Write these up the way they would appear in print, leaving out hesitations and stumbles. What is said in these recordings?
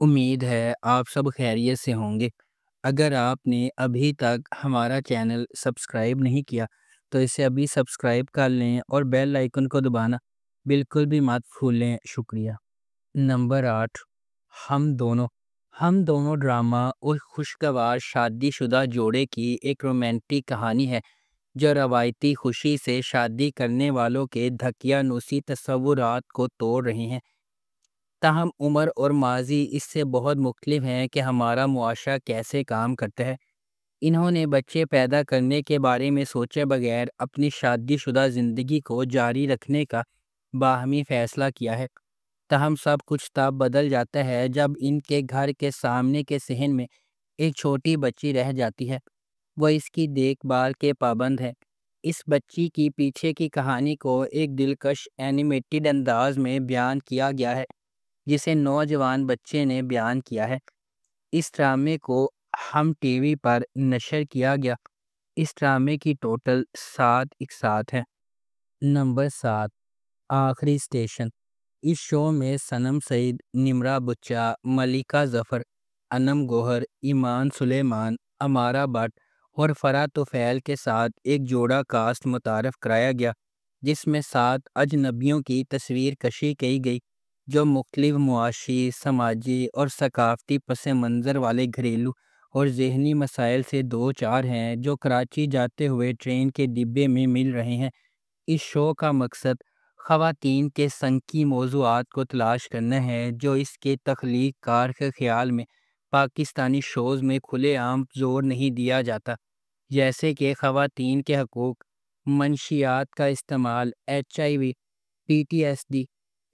امید ہے آپ سب خیریت سے ہوں گے۔ اگر آپ نے ابھی تک ہمارا چینل سبسکرائب نہیں کیا تو اسے ابھی سبسکرائب کر لیں اور بیل آئیکن کو دبانا بالکل بھی مت بھولیں۔ شکریہ۔ نمبر 8، ہم دونوں ڈرامہ اور خوشگوار شادی شدہ جوڑے کی ایک رومانٹک کہانی ہے جو روایتی خوشی سے شادی کرنے والوں کے دھکیہ تصورات کو توڑ رہے ہیں۔ تاہم عمر اور ماضی اس سے بہت مختلف ہیں کہ ہمارا معاشرہ کیسے کام کرتا ہے۔ انہوں نے بچے پیدا کرنے کے بارے میں سوچے بغیر اپنی شادی شدہ زندگی کو جاری رکھنے کا باہمی فیصلہ کیا ہے۔ تاہم سب کچھ تب بدل جاتا ہے جب ان کے گھر کے سامنے کے صحن میں ایک چھوٹی بچی رہ جاتی ہے۔ وہ اس کی دیکھ بھال کے پابند ہے۔ اس بچی کی پیچھے کی کہانی کو ایک دلکش اینیمیٹڈ انداز میں بیان کیا گیا ہے جسے نوجوان بچے نے بیان کیا ہے۔ اس ڈرامے کو ہم ٹی وی پر نشر کیا گیا۔ اس ڈرامے کی ٹوٹل 7 اقساط ہیں۔ نمبر 7، آخری اسٹیشن۔ اس شو میں صنم سعید، نمرا بچہ، ملیکہ ظفر، انم گوہر، ایمان سلیمان، امارہ بٹ اور فرح طفیل کے ساتھ ایک جوڑا کاسٹ متعارف کرایا گیا جس میں 7 اجنبیوں کی تصویر کشی کی گئی جو مختلف معاشی، سماجی اور ثقافتی پس منظر والے گھریلو اور ذہنی مسائل سے دو چار ہیں جو کراچی جاتے ہوئے ٹرین کے ڈبے میں مل رہے ہیں۔ اس شو کا مقصد خواتین کے سنگی موضوعات کو تلاش کرنا ہے جو اس کے تخلیق کار کے خیال میں پاکستانی شوز میں کھلے عام زور نہیں دیا جاتا، جیسے کہ خواتین کے حقوق، منشیات کا استعمال، HIV، PTSD،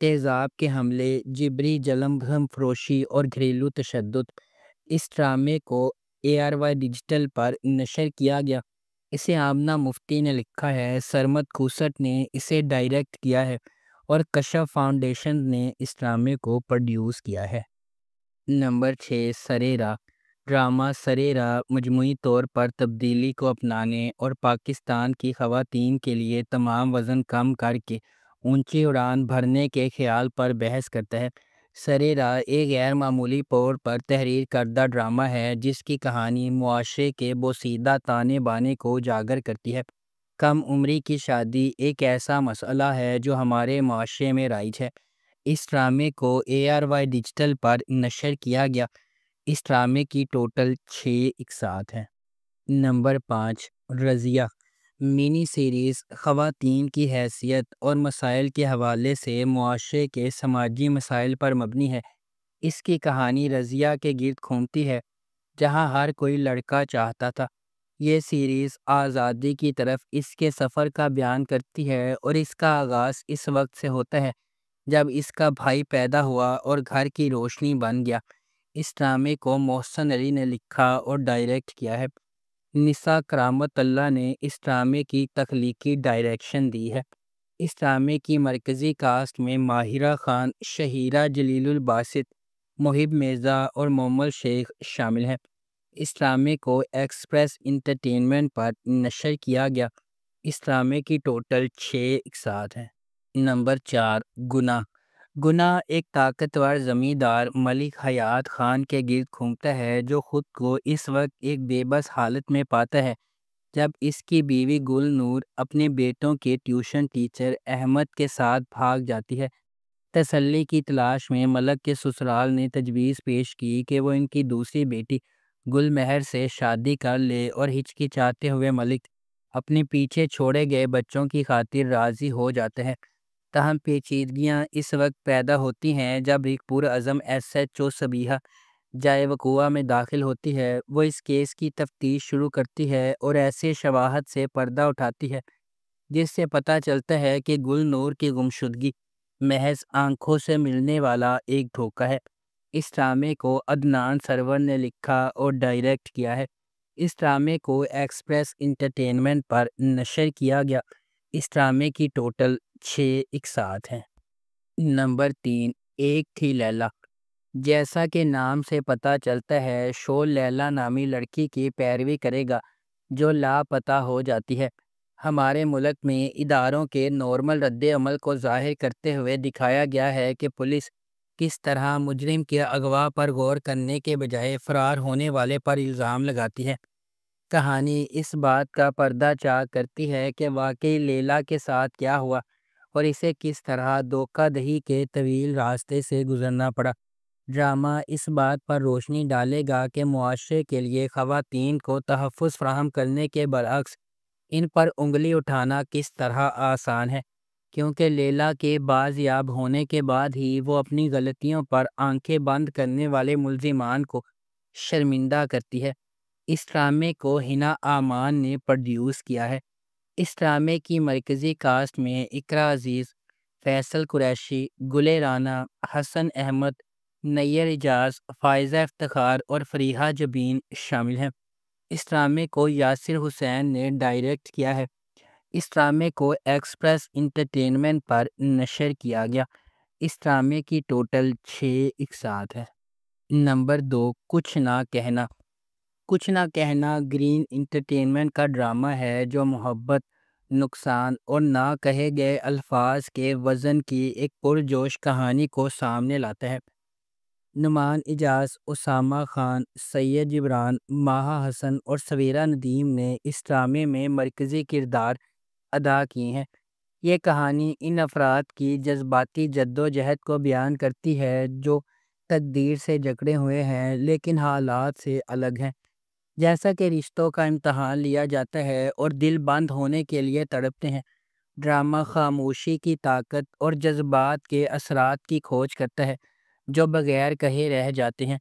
تیزاب کے حملے، جبری جلم فروشی اور گھریلو تشدد۔ اس ڈرامے کو ARY ڈیجیٹل پر نشر کیا گیا۔ اسے آمنہ مفتی نے لکھا ہے، سرمد کھوسٹ نے اسے ڈائریکٹ کیا ہے اور کشف فاؤنڈیشن نے اس ڈرامے کو پروڈیوس کیا ہے۔ نمبر 6، سرے راہ۔ ڈرامہ سرے راہ مجموعی طور پر تبدیلی کو اپنانے اور پاکستان کی خواتین کے لیے تمام وزن کم کر کے اونچی اڑان بھرنے کے خیال پر بحث کرتا ہے۔ سرے راہ ایک غیر معمولی طور پر تحریر کردہ ڈرامہ ہے جس کی کہانی معاشرے کے بوسیدہ تانے بانے کو اجاگر کرتی ہے۔ کم عمری کی شادی ایک ایسا مسئلہ ہے جو ہمارے معاشرے میں رائج ہے۔ اس ڈرامے کو ARY ڈیجیٹل پر نشر کیا گیا۔ اس ڈرامے کی ٹوٹل 6 اقساط ہیں۔ نمبر 5، رضیہ۔ منی سیریز خواتین کی حیثیت اور مسائل کے حوالے سے معاشرے کے سماجی مسائل پر مبنی ہے۔ اس کی کہانی رضیہ کے گرد گھومتی ہے جہاں ہر کوئی لڑکا چاہتا تھا۔ یہ سیریز آزادی کی طرف اس کے سفر کا بیان کرتی ہے اور اس کا آغاز اس وقت سے ہوتا ہے جب اس کا بھائی پیدا ہوا اور گھر کی روشنی بن گیا۔ اس ڈرامے کو محسن علی نے لکھا اور ڈائریکٹ کیا ہے۔ نساء کرامت اللہ نے اس ڈرامے کی تخلیقی ڈائریکشن دی ہے۔ اس ڈرامے کی مرکزی کاسٹ میں ماہرہ خان، شہیرہ جلیل الباسط، محب مرزا اور مومل شیخ شامل ہیں۔ اس ڈرامے کو ایکسپریس انٹرٹینمنٹ پر نشر کیا گیا۔ اس ڈرامے کی ٹوٹل 6 اقساط ہیں۔ نمبر 4، گناہ۔ گناہ ایک طاقتور زمیندار ملک حیات خان کے گرد گھومتا ہے جو خود کو اس وقت ایک بے بس حالت میں پاتا ہے جب اس کی بیوی گل نور اپنے بیٹوں کے ٹیوشن ٹیچر احمد کے ساتھ بھاگ جاتی ہے۔ تسلی کی تلاش میں ملک کے سسرال نے تجویز پیش کی کہ وہ ان کی دوسری بیٹی گل مہر سے شادی کر لے اور ہچکچاتے ہوئے ملک اپنے پیچھے چھوڑے گئے بچوں کی خاطر راضی ہو جاتے ہیں۔ تاہم پیچیدگیاں اس وقت پیدا ہوتی ہیں جب ایک پرعزم SHO صبیحہ جائے وقوع میں داخل ہوتی ہے۔ وہ اس کیس کی تفتیش شروع کرتی ہے اور ایسے شواہد سے پردہ اٹھاتی ہے جس سے پتہ چلتا ہے کہ گل نور کی گمشدگی محض آنکھوں سے ملنے والا ایک دھوکہ ہے۔ اس ڈرامے کو عدنان سرور نے لکھا اور ڈائریکٹ کیا ہے۔ اس ڈرامے کو ایکسپریس انٹرٹینمنٹ پر نشر کیا گیا۔ اس ڈرامے کی ٹوٹل 6 اقساط ہیں۔ نمبر 3، ایک تھی لیلا۔ جیسا کہ نام سے پتہ چلتا ہے، شو لیلا نامی لڑکی کی پیروی کرے گا جو لاپتہ ہو جاتی ہے۔ ہمارے ملک میں اداروں کے نارمل رد عمل کو ظاہر کرتے ہوئے دکھایا گیا ہے کہ پولیس کس طرح مجرم کے اغوا پر غور کرنے کے بجائے فرار ہونے والے پر الزام لگاتی ہے۔ کہانی اس بات کا پردہ چاک کرتی ہے کہ واقعی لیلا کے ساتھ کیا ہوا اور اسے کس طرح دھوکہ دہی کے طویل راستے سے گزرنا پڑا۔ ڈرامہ اس بات پر روشنی ڈالے گا کہ معاشرے کے لیے خواتین کو تحفظ فراہم کرنے کے برعکس ان پر انگلی اٹھانا کس طرح آسان ہے، کیونکہ لیلا کے بازیاب ہونے کے بعد ہی وہ اپنی غلطیوں پر آنکھیں بند کرنے والے ملزمان کو شرمندہ کرتی ہے۔ اس ڈرامے کو ہنا امان نے پروڈیوس کیا ہے۔ اس ڈرامے کی مرکزی کاسٹ میں اقرا عزیز، فیصل قریشی، گل رانا، حسن احمد، نیر اجاز، فائزہ افتخار اور فریحہ جبین شامل ہیں۔ اس ڈرامے کو یاسر حسین نے ڈائریکٹ کیا ہے۔ اس ڈرامے کو ایکسپریس انٹرٹینمنٹ پر نشر کیا گیا۔ اس ڈرامے کی ٹوٹل 6 اقساط ہے۔ نمبر 2، کچھ نہ کہنا۔ کچھ نہ کہنا گرین انٹرٹینمنٹ کا ڈرامہ ہے جو محبت، نقصان اور نہ کہے گئے الفاظ کے وزن کی ایک پرجوش کہانی کو سامنے لاتا ہے۔ نعمان اجاز، اسامہ خان، سید جبران، ماہا حسن اور سویرا ندیم نے اس ڈرامے میں مرکزی کردار ادا کیے ہیں۔ یہ کہانی ان افراد کی جذباتی جدوجہد کو بیان کرتی ہے جو تقدیر سے جکڑے ہوئے ہیں لیکن حالات سے الگ ہیں۔ جیسا کہ رشتوں کا امتحان لیا جاتا ہے اور دل بند ہونے کے لیے تڑپتے ہیں، ڈرامہ خاموشی کی طاقت اور جذبات کے اثرات کی کھوج کرتا ہے جو بغیر کہے رہ جاتے ہیں۔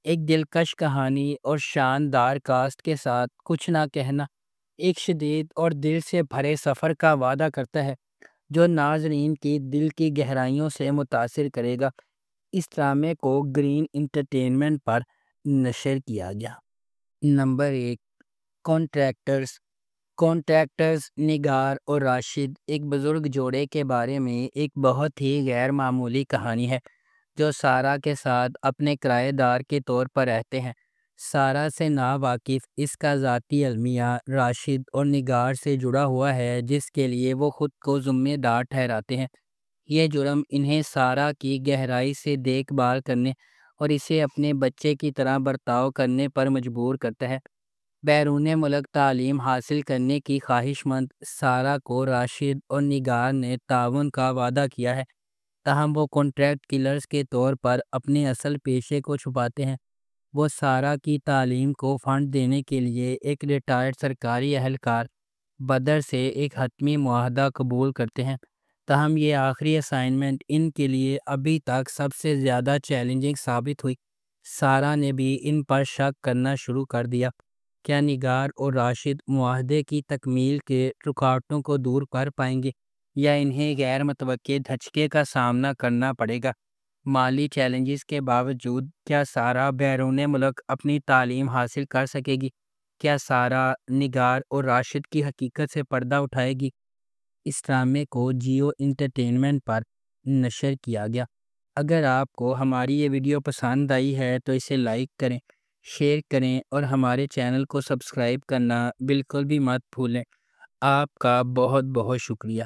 ایک دلکش کہانی اور شاندار کاسٹ کے ساتھ کچھ نہ کہنا ایک شدید اور دل سے بھرے سفر کا وعدہ کرتا ہے جو ناظرین کی دل کی گہرائیوں سے متاثر کرے گا۔ اس ڈرامے کو گرین انٹرٹینمنٹ پر نشر کیا گیا۔ Number 1، contractors. کانٹریکٹرز نگار اور راشد ایک بزرگ جوڑے کے بارے میں ایک بہت ہی غیر معمولی کہانی ہے جو سارہ کے ساتھ اپنے کرایہ دار کے طور پر رہتے ہیں۔ سارہ سے ناواقف اس کا ذاتی المیہ راشد اور نگار سے جڑا ہوا ہے جس کے لیے وہ خود کو ذمہ دار ٹھہراتے ہیں۔ یہ جرم انہیں سارہ کی گہرائی سے دیکھ بھال کرنے اور اسے اپنے بچے کی طرح برتاؤ کرنے پر مجبور کرتا ہے۔ بیرون ملک تعلیم حاصل کرنے کی خواہش مند سارہ کو راشد اور نگار نے تعاون کا وعدہ کیا ہے، تاہم وہ کانٹریکٹ کلرز کے طور پر اپنے اصل پیشے کو چھپاتے ہیں۔ وہ سارہ کی تعلیم کو فنڈ دینے کے لیے ایک ریٹائرڈ سرکاری اہلکار بدر سے ایک حتمی معاہدہ قبول کرتے ہیں، تاہم یہ آخری اسائنمنٹ ان کے لیے ابھی تک سب سے زیادہ چیلنجنگ ثابت ہوئی۔ سارہ نے بھی ان پر شک کرنا شروع کر دیا۔ کیا نگار اور راشد معاہدے کی تکمیل کے رکاوٹوں کو دور کر پائیں گے یا انہیں غیر متوقع دھچکے کا سامنا کرنا پڑے گا؟ مالی چیلنجز کے باوجود کیا سارہ بیرون ملک اپنی تعلیم حاصل کر سکے گی؟ کیا سارہ نگار اور راشد کی حقیقت سے پردہ اٹھائے گی؟ اس ڈرامے کو جیو انٹرٹینمنٹ پر نشر کیا گیا۔ اگر آپ کو ہماری یہ ویڈیو پسند آئی ہے تو اسے لائک کریں، شیئر کریں اور ہمارے چینل کو سبسکرائب کرنا بالکل بھی مت بھولیں۔ آپ کا بہت بہت شکریہ۔